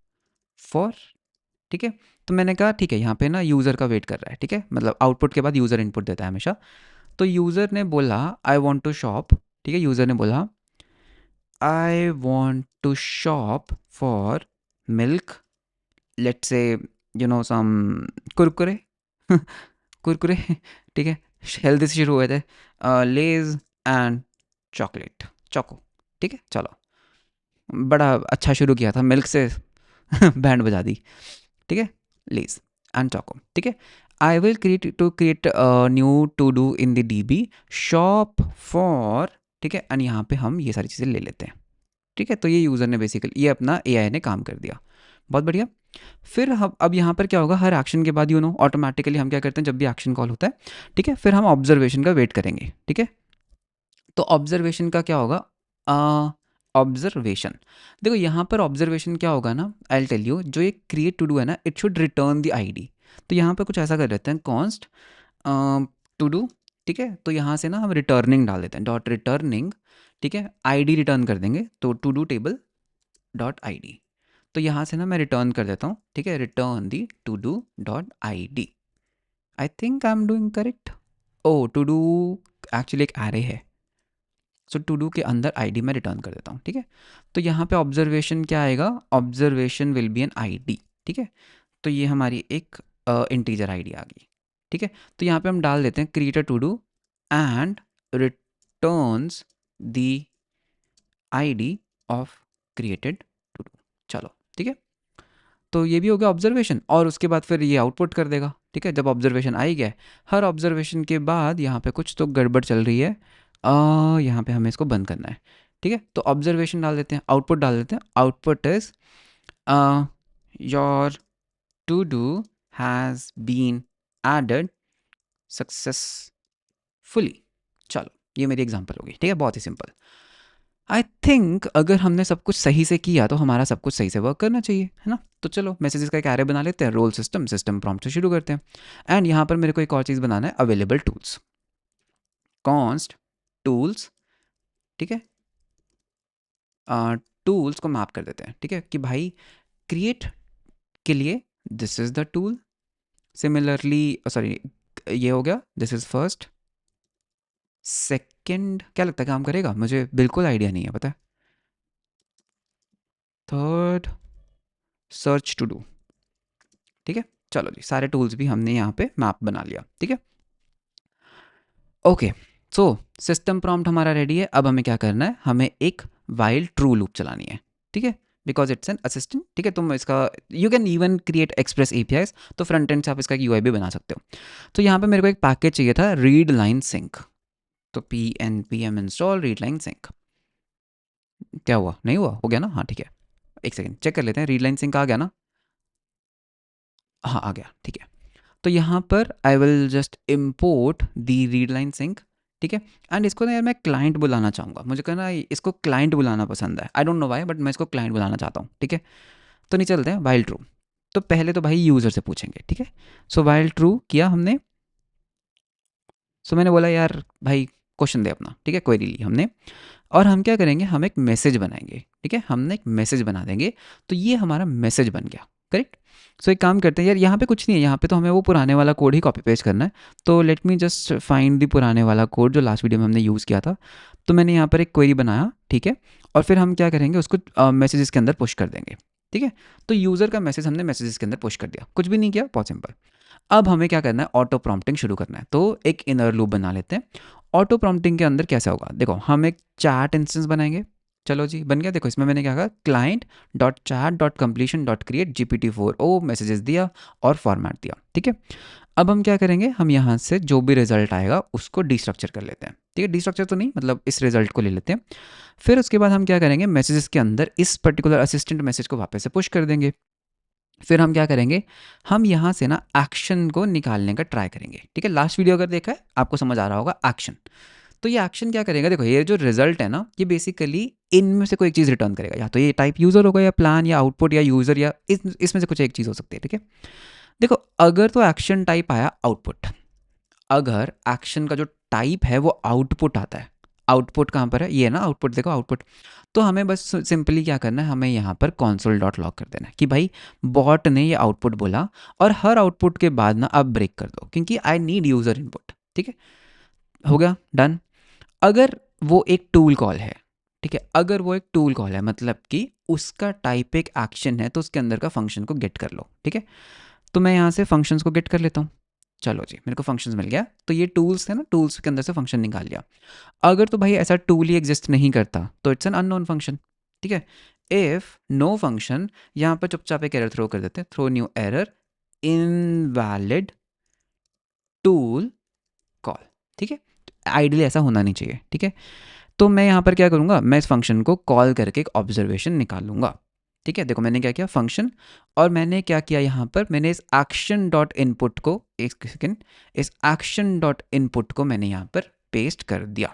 for, ठीक है। तो मैंने कहा ठीक है, यहाँ पे ना यूज़र का वेट कर रहा है, ठीक है, मतलब आउटपुट के बाद यूज़र इनपुट देता है हमेशा। तो यूज़र ने बोला आई वांट टू शॉप, ठीक है, यूज़र ने बोला I want to shop for milk, let's say some Kurkure Kurkure, ठीक है, हेल्दी से शुरू हुए थे, लेज एंड चॉकलेट, चोको, ठीक है, चलो, बड़ा अच्छा शुरू किया था, मिल्क से बैंड बजा दी, ठीक है, लेज एंड चोको, ठीक है। I will create new to do in the DB shop for, ठीक है, एंड यहाँ पे हम ये सारी चीज़ें ले लेते हैं, ठीक है। तो ये यूज़र ने बेसिकली, ये अपना एआई ने काम कर दिया, बहुत बढ़िया। फिर हम अब यहाँ पर क्या होगा, हर एक्शन के बाद ऑटोमेटिकली हम क्या करते हैं, जब भी एक्शन कॉल होता है, ठीक है, फिर हम ऑब्जर्वेशन का वेट करेंगे, ठीक है। तो ऑब्जर्वेशन का क्या होगा, ऑब्जर्वेशन, देखो यहाँ पर ऑब्जर्वेशन क्या होगा ना, आई टेल यू, जो ये क्रिएट टू डू है ना, it should return the ID. तो यहाँ पर कुछ ऐसा कर देते हैं, कॉन्स्ट टू डू, ठीक है। तो यहाँ से ना हम रिटर्निंग डाल देते हैं, डॉट रिटर्निंग, ठीक है, आईडी रिटर्न कर देंगे, तो to do table dot ID. तो यहाँ से ना मैं रिटर्न कर देता हूँ, ठीक है, return the to do dot ID. I think I am doing correct. Oh to do actually एक एरे है, सो टू डू के अंदर आईडी मैं रिटर्न कर देता हूँ, ठीक है। तो यहाँ पे ऑब्जर्वेशन क्या आएगा, observation will be an ID, ठीक है। तो ये हमारी एक इंटीजर आईडी आ गई, ठीक है। तो यहाँ पे हम डाल देते हैं create a to do and returns the ID of created to do, चलो, ठीक है। तो ये भी हो गया ऑब्जर्वेशन, और उसके बाद फिर ये आउटपुट कर देगा, ठीक है, जब ऑब्जर्वेशन आई गया। हर ऑब्जर्वेशन के बाद यहाँ पे कुछ तो गड़बड़ चल रही है, यहाँ पे हमें इसको बंद करना है, ठीक है। तो ऑब्जर्वेशन डाल देते हैं, आउटपुट डाल देते हैं, output is your to do has been added successfully, चलो, ये मेरी एग्जांपल होगी, ठीक है, बहुत ही सिंपल। आई थिंक अगर हमने सब कुछ सही से किया तो हमारा सब कुछ सही से वर्क करना चाहिए, है ना। तो चलो मैसेजेस का एक एरे बना लेते हैं, रोल सिस्टम, सिस्टम प्रॉम्प्ट से शुरू करते हैं। एंड यहाँ पर मेरे को एक और चीज़ बनाना है, अवेलेबल टूल्स, कॉन्स्ट टूल्स, ठीक है, टूल्स को मैप कर देते हैं, ठीक है, कि भाई क्रिएट के लिए this is the tool, similarly sorry, ये हो गया, दिस इज़ फर्स्ट, सेकेंड, क्या लगता है काम करेगा, मुझे बिल्कुल आइडिया नहीं है, पता है, थर्ड सर्च टू डू, ठीक है। चलो जी, सारे टूल्स भी हमने यहाँ पे मैप बना लिया, ठीक है। ओके, सो सिस्टम प्रॉम्प्ट हमारा रेडी है। अब हमें क्या करना है, हमें एक वाइल ट्रू लूप चलानी है, ठीक है, बिकॉज इट्स एन असिस्टेंट, ठीक है। तुम इसका you can even create express APIs, तो फ्रंट एंड से आप इसका एक यूआई भी बना सकते हो। तो यहाँ पे मेरे को एक पैकेज चाहिए था, रीड लाइन सिंक, तो pnpm install read line sync, क्या हुआ, नहीं हुआ, हो गया ना, हाँ ठीक है, एक सेकेंड चेक कर लेते हैं, रीड लाइन सिंक आ गया ना, हाँ आ गया, ठीक है। तो यहाँ पर I will just import the read line sync, ठीक है। एंड इसको ना यार मैं क्लाइंट बुलाना चाहूँगा, मुझे कहना इसको क्लाइंट बुलाना पसंद है, I don't know why, but मैं इसको क्लाइंट बुलाना चाहता हूँ, ठीक है। तो नहीं चलते हैं वाइल ट्रू, तो पहले तो भाई यूज़र से पूछेंगे, ठीक है। सो वाइल ट्रू किया हमने, सो मैंने बोला यार भाई क्वेश्चन दे अपना, ठीक है, क्वेरी ली हमने, और हम क्या करेंगे, हम एक मैसेज बनाएंगे, ठीक है, हमने एक मैसेज बना देंगे, तो ये हमारा मैसेज बन गया, करेक्ट। सो एक काम करते हैं यार, यहाँ पे कुछ नहीं है, यहाँ पे तो हमें वो पुराने वाला कोड ही कॉपी पेस्ट करना है। तो late me just find the पुराने वाला कोड जो लास्ट वीडियो में हमने यूज़ किया था। तो मैंने यहाँ पर एक क्वेरी बनाया, ठीक है, और फिर हम क्या करेंगे, उसको मैसेजेस के अंदर पुश कर देंगे, ठीक है। तो यूज़र का मैसेज हमने मैसेजेस के अंदर पुश कर दिया, कुछ भी नहीं किया, बहुत सिंपल। अब हमें क्या करना है, ऑटो प्रॉम्प्टिंग शुरू करना है। तो एक इनर लूप बना लेते हैं। ऑटो प्रॉम्प्टिंग के अंदर कैसा होगा, देखो हम एक चैट इंस्टेंस बनाएंगे। चलो जी, बन गया। देखो इसमें मैंने क्या कहा, client dot chat dot completion dot create GPT-4 ओ मैसेजेस दिया और फॉर्मेट दिया, ठीक है। अब हम क्या करेंगे, हम यहाँ से जो भी रिजल्ट आएगा उसको डिस्ट्रक्चर कर लेते हैं, ठीक है। डिस्ट्रक्चर तो नहीं, मतलब इस रिजल्ट को ले लेते हैं। फिर उसके बाद हम क्या करेंगे, मैसेजेस के अंदर इस पर्टिकुलर असिस्टेंट मैसेज को वापस से पुश कर देंगे। फिर हम क्या करेंगे, हम यहाँ से ना एक्शन को निकालने का ट्राई करेंगे, ठीक है। लास्ट वीडियो अगर देखा है आपको समझ आ रहा होगा एक्शन। तो ये एक्शन क्या करेगा, देखो ये जो रिजल्ट है ना, ये बेसिकली इनमें से कोई एक चीज़ रिटर्न करेगा, या तो ये टाइप यूज़र होगा, या प्लान, या आउटपुट, या यूज़र, या इसमें से कुछ एक चीज़ हो सकती है, ठीक है। देखो अगर तो एक्शन टाइप आया आउटपुट, अगर एक्शन का जो टाइप है वो आउटपुट आता है, आउटपुट कहाँ पर है, ये है ना आउटपुट, देखो आउटपुट। तो हमें बस सिंपली क्या करना है, हमें यहाँ पर console डॉट लॉग कर देना है कि भाई बॉट ने ये आउटपुट बोला, और हर आउटपुट के बाद ना अब ब्रेक कर दो, क्योंकि आई नीड यूज़र इनपुट, ठीक है। हो गया, डन। अगर वो एक टूल कॉल है, ठीक है, अगर वो एक टूल कॉल है मतलब कि उसका टाइप एक एक्शन है, तो उसके अंदर का फंक्शन को गेट कर लो, ठीक है। तो मैं यहाँ से फंक्शंस को गेट कर लेता हूँ। चलो जी, मेरे को फंक्शंस मिल गया। तो ये टूल्स थे ना, टूल्स के अंदर से फंक्शन निकाल लिया। अगर तो भाई ऐसा टूल ही एग्जिस्ट नहीं करता तो इट्स एन अननोन फंक्शन, ठीक है। इफ नो फंक्शन, यहाँ पर चुपचाप एक एरर थ्रो कर देते हैं, throw new error invalid tool call, ठीक है। आइडियली ऐसा होना नहीं चाहिए, ठीक है। तो मैं यहाँ पर क्या करूँगा, मैं इस फंक्शन को कॉल करके एक ऑब्जर्वेशन निकालूंगा, ठीक है। देखो मैंने क्या किया, फंक्शन, और मैंने क्या किया यहाँ पर, मैंने इस एक्शन डॉट इनपुट को, एक सेकेंड, इस एक्शन डॉट इनपुट को मैंने यहाँ पर पेस्ट कर दिया,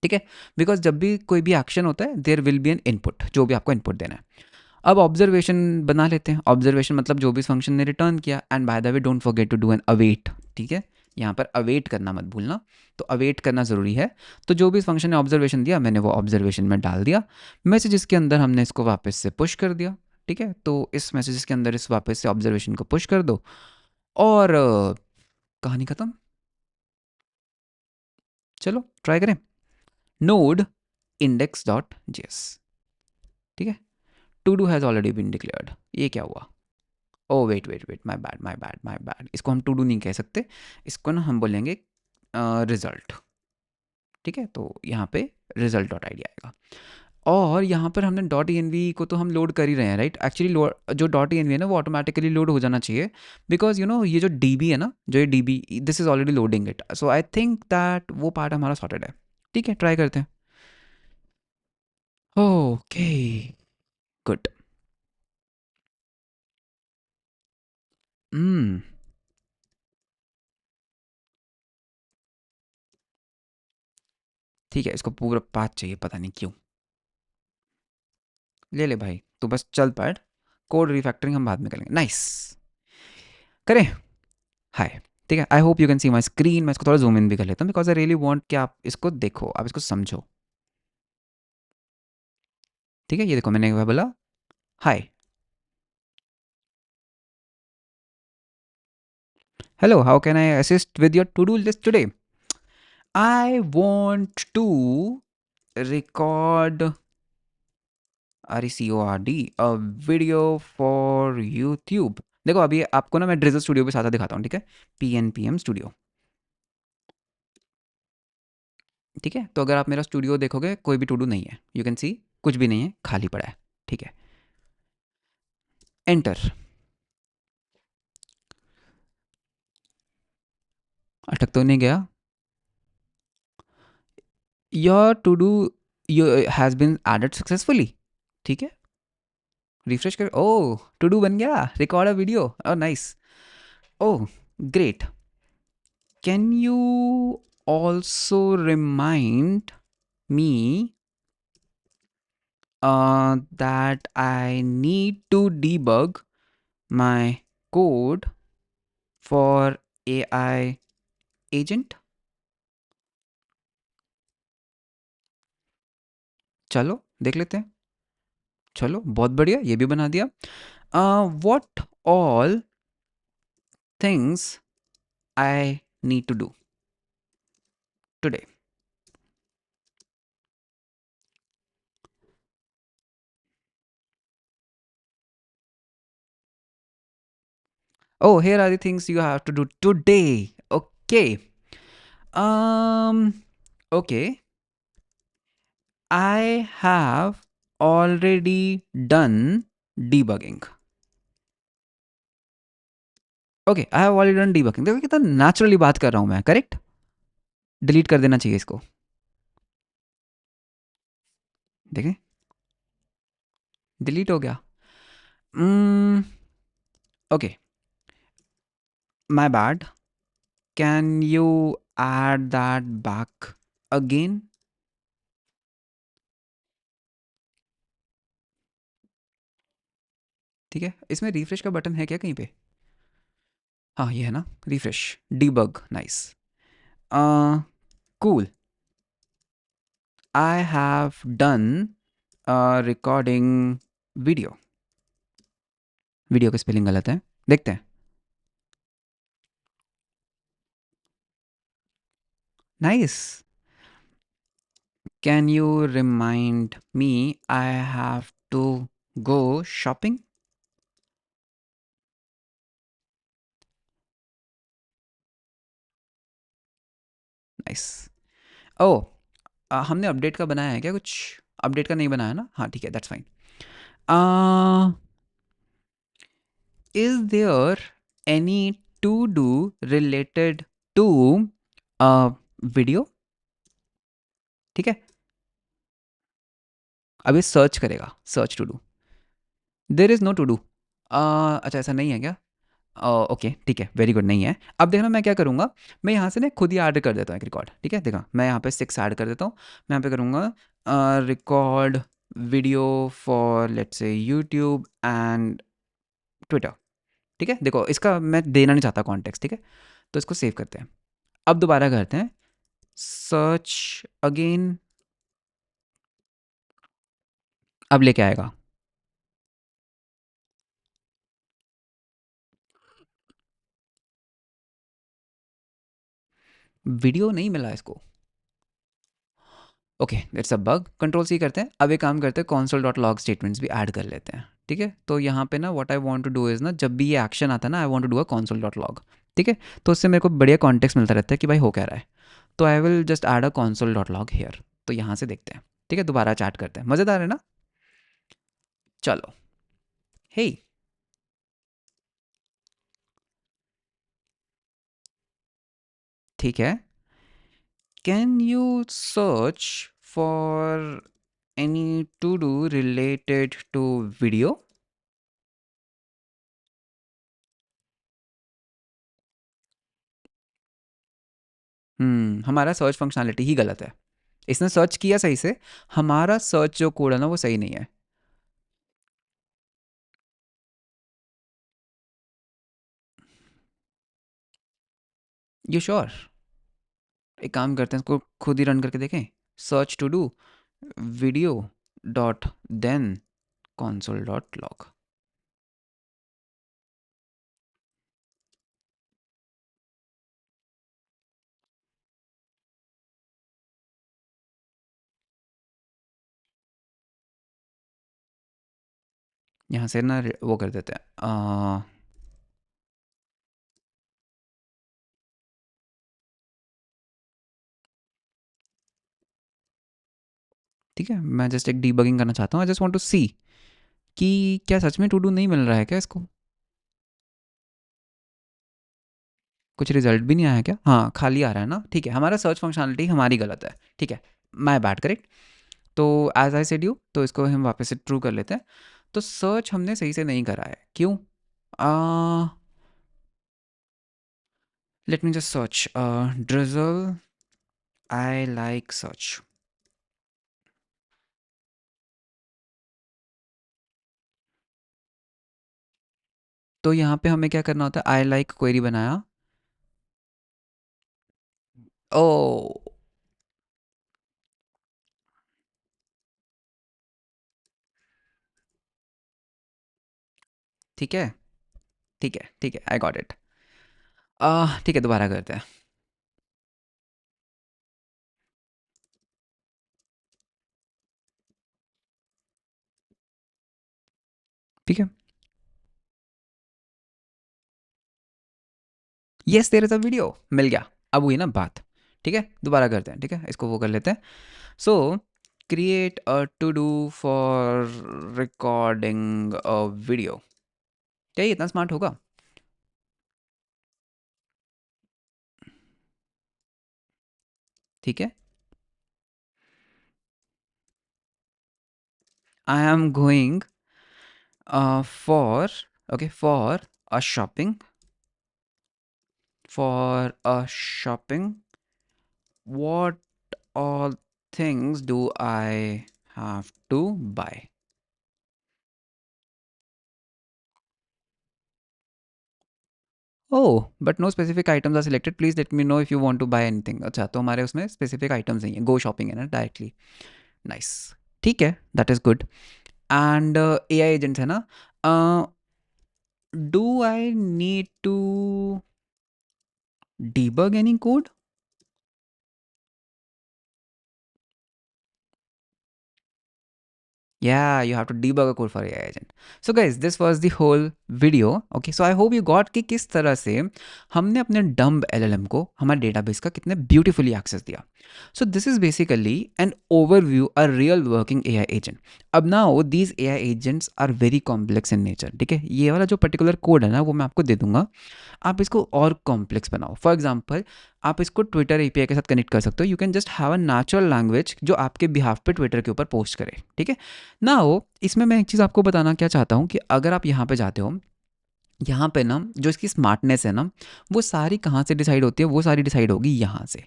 ठीक है। बिकॉज जब भी कोई भी एक्शन होता है there will be an input, जो भी आपको इनपुट देना है। अब ऑब्जर्वेशन बना लेते हैं। ऑब्जर्वेशन मतलब जो भी इस फंक्शन ने रिटर्न किया, and by the way don't forget to do an await, ठीक है। यहाँ पर अवेट करना मत भूलना, तो अवेट करना ज़रूरी है। तो जो भी इस फंक्शन ने ऑब्जर्वेशन दिया, मैंने वो ऑब्जर्वेशन में डाल दिया। मैसेजेस के अंदर हमने इसको वापस से पुश कर दिया, ठीक है। तो इस मैसेजेस के अंदर इस वापस से ऑब्जर्वेशन को पुश कर दो, और कहानी खत्म। चलो ट्राई करें, नोड इंडेक्स डॉट जेएस, ठीक है। To do has already been declared. ये क्या हुआ, oh wait wait wait, my bad my bad my bad, इसको हम टू डू नहीं कह सकते, इसको ना हम बोलेंगे रिजल्ट, ठीक है। तो यहाँ पे रिजल्ट डॉट आई डी आएगा, और यहाँ पर हमने डॉट ई को तो हम लोड कर ही रहे हैं, राइट। एक्चुअली जो डॉट ई है ना, वो ऑटोमेटिकली लोड हो जाना चाहिए, बिकॉज यू नो ये जो डी है ना, जो ये D this is already loading it, so I think that वो पार्ट हमारा सॉर्टेड है, ठीक है। ट्राई करते हैं, ओके, गुड। हम्म, ठीक है, इसको पूरा पाथ चाहिए, पता नहीं क्यों। ले ले भाई, तू बस चल पड़, कोड रिफैक्टरिंग हम बाद में करेंगे, नाइस। करें, हाय, ठीक है। I hope you can C my screen. मैं इसको थोड़ा जूम इन भी कर लेता हूँ, बिकॉज आई रियली वांट कि आप इसको देखो, आप इसको समझो, ठीक है। ये देखो मैंने क्या बोला, hi, hello, how can I assist with your to do list today. I want to record, RECORD a video for YouTube. देखो अभी आपको ना मैं ड्रिजल स्टूडियो पे साथ दिखाता हूँ, ठीक है। PNPM स्टूडियो, ठीक है। तो अगर आप मेरा स्टूडियो देखोगे, कोई भी टू डू नहीं है, यू कैन सी कुछ भी नहीं है, खाली पड़ा है, ठीक है। एंटर, अटक तो नहीं गया, your to do has been added successfully, ठीक है। रिफ्रेश कर, ओह टू डू बन गया, record a video, oh nice, oh great. Can you also remind me that I need to debug my code for AI agent? चलो देख लेते हैं, चलो बहुत बढ़िया, ये भी बना दिया। what all things I need to do today? Oh, here are the things you have to do today. Okay. Um, okay. I have already done debugging. Okay, I have already done debugging. देखो कितना naturally बात कर रहा हूँ मैं, correct? Delete कर देना चाहिए इसको। देखें, डिलीट हो गया। Okay, my bad, can you add that back again? ठीक है, इसमें रिफ्रेश का बटन है क्या कहीं पे? हाँ, ये है ना, refresh, debug, nice. Cool, I have done recording video. Video का स्पेलिंग गलत है, देखते हैं। Nice. Can you remind me I have to go shopping? Nice. Oh, हमने अपडेट का बनाया है क्या कुछ? अपडेट का नहीं बनाया ना? हाँ ठीक है, that's fine. Is there any to do related to video? ठीक है, अब ये सर्च करेगा, search to do. There is no to do. अच्छा, ऐसा नहीं है क्या? ओके ठीक है, वेरी गुड, नहीं है। अब देखना मैं क्या करूँगा, मैं यहाँ से ना खुद ही ऐड कर देता हूँ एक रिकॉर्ड। ठीक है, देखा, मैं यहाँ पे 6 ऐड कर देता हूँ। मैं यहाँ पे करूँगा record video for let's say YouTube and Twitter. ठीक है, देखो इसका मैं देना नहीं चाहता कॉन्टेक्स्ट। ठीक है, तो इसको सेव करते हैं। अब दोबारा करते हैं, सर्च अगेन। अब लेके आएगा। वीडियो नहीं मिला इसको। Okay, it's a bug. Control C करते हैं। अब एक काम करते हैं, कॉन्सोल डॉट लॉग स्टेटमेंट्स भी ऐड कर लेते हैं। ठीक है, तो यहाँ पे ना what I want to do is ना, जब भी ये एक्शन आता है ना, I want to do a console dot log. ठीक है, तो उससे मेरे को बढ़िया कॉन्टेक्स्ट मिलता रहता है कि भाई हो क्या रहा है। तो I will just add a console dot log here. तो यहाँ से देखते हैं। ठीक है, दोबारा चैट करते हैं, मज़ेदार है ना? चलो, हे, ठीक है, can you search for any to do related to video? हमारा सर्च फंक्शनैलिटी ही गलत है। इसने सर्च किया सही से, हमारा सर्च जो कोड है ना वो सही नहीं है। You sure? एक काम करते हैं, इसको खुद ही रन करके देखें। Search to do video dot then console dot log. यहाँ से ना वो कर देते हैं। ठीक है, मैं जस्ट एक डीबगिंग करना चाहता हूँ। I just want to see कि क्या सच में टू डू नहीं मिल रहा है क्या इसको? कुछ रिजल्ट भी नहीं आया क्या? हाँ, खाली आ रहा है ना। ठीक है, हमारा सर्च फंक्शनलिटी हमारी गलत है। ठीक है, माय बैड, करेक्ट। तो एज आई सेड यू, तो इसको हम वापस से ट्रू कर लेते हैं। तो सर्च हमने सही से नहीं करा है, क्यों? Late me just search drizzle, I like search. तो यहाँ पे हमें क्या करना होता है, आई लाइक क्वेरी बनाया। ओ, ठीक है, ठीक है, ठीक है, आई गॉट इट। ठीक है, दोबारा करते हैं। ठीक है, yes there is a video, मिल गया। अब हुई ना बात। ठीक है, दोबारा करते हैं। ठीक है, इसको वो कर लेते हैं। So create a to do for recording a video. क्या ये इतना स्मार्ट होगा? ठीक है, I am going for, okay, for a shopping, what all things do I have to buy? Oh, but no specific items are selected. Please let me know if you want to buy anything. अच्छा, तो हमारे उसमें specific items नहीं है, go shopping है ना directly. Nice, ठीक है, that is good. And A I agents है ना, do I need to debug any code? Yeah, you have to debug a code for AI agent. So guys, this was the whole video. Okay, so I hope you got कि किस तरह से हमने अपने dumb LLM को हमारे database का कितने ब्यूटीफुली एक्सेस दिया. So this is basically an overview, a real working AI agent. अब now these AI agents are very complex in nature. ठीक है, ये वाला जो पर्टिकुलर कोड है ना वो मैं आपको दे दूंगा, आप इसको और कॉम्प्लेक्स बनाओ। फॉर एग्जाम्पल, आप इसको ट्विटर एपीआई के साथ कनेक्ट कर सकते हो। You can just have a natural language जो आपके बिहाफ पे ट्विटर के ऊपर पोस्ट करे। ठीक है ना, हो इसमें मैं एक चीज़ आपको बताना क्या चाहता हूँ कि अगर आप यहाँ पे जाते हो, यहाँ पे ना जो इसकी स्मार्टनेस है ना, वो सारी कहाँ से डिसाइड होती है? वो सारी डिसाइड होगी यहाँ से।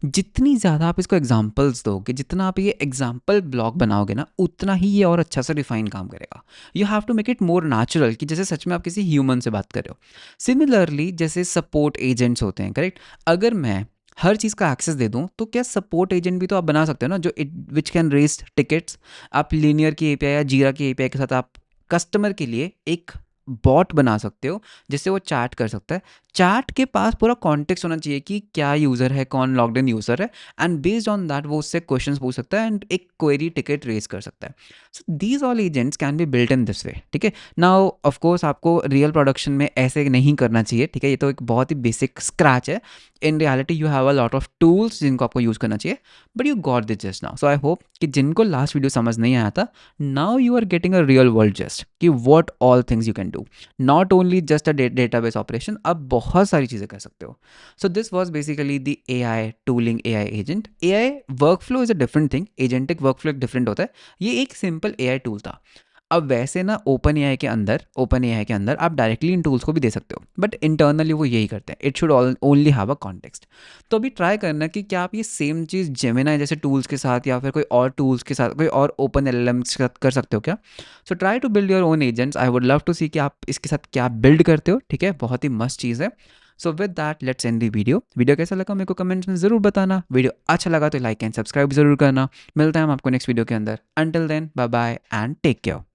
जितनी ज़्यादा आप इसको एग्जांपल्स दोगे, जितना आप ये एग्जांपल ब्लॉग बनाओगे ना, उतना ही ये और अच्छा से रिफाइन काम करेगा। You have to make it more natural, कि जैसे सच में आप किसी ह्यूमन से बात कर रहे हो। सिमिलरली जैसे सपोर्ट एजेंट्स होते हैं, करेक्ट? अगर मैं हर चीज़ का एक्सेस दे दूं तो क्या सपोर्ट एजेंट भी तो आप बना सकते हो ना, जो विच कैन रेज टिकट्स। आप लीनियर की एपीआई या जीरा की एपीआई के साथ आप कस्टमर के लिए एक बॉट बना सकते हो जिससे वो चैट कर सकता है। चैट के पास पूरा कॉन्टेक्स्ट होना चाहिए कि क्या यूज़र है, कौन लॉग्ड इन यूज़र है, एंड बेस्ड ऑन दैट वो उससे क्वेश्चंस पूछ सकता है एंड एक क्वेरी टिकट रेज कर सकता है। So these all agents can be built in this way. ठीक है, नाउ ऑफ कोर्स आपको रियल प्रोडक्शन में ऐसे नहीं करना चाहिए। ठीक है, ये तो एक बहुत ही बेसिक स्क्रैच है। In reality you have a lot of tools जिनको आपको यूज़ करना चाहिए, but you got this just now. So I hope कि जिनको लास्ट वीडियो समझ नहीं आया था, now you are getting a real world just कि what all things you can do, not only just a database operation, आप बहुत सारी चीज़ें कर सकते हो। So this was basically the A I tooling, A I agent. A I work flow is a different thing, agentic work flow एक different होता है। ये एक सिंपल ए आई टूल था। अब वैसे ना ओपन ए आई के अंदर आप डायरेक्टली इन टूल्स को भी दे सकते हो, बट इंटरनली वो यही करते हैं। It should only have a context. तो अभी ट्राई करना कि क्या आप ये सेम चीज़ जेमिनाई जैसे टूल्स के साथ या फिर कोई और टूल्स के साथ, कोई और ओपन एल के साथ कर सकते हो क्या? So try to build your own agents. I would love to see कि आप इसके साथ क्या बिल्ड करते हो। ठीक है, बहुत ही मस्त चीज़ है। So with that let's and the video. Video कैसा लगा मेरे को कमेंट्स में ज़रूर बताना। वीडियो अच्छा लगा तो लाइक एंड सब्सक्राइब जरूर करना। मिलता है हम आपको नेक्स्ट वीडियो के अंदर। Until then, bye bye and take care.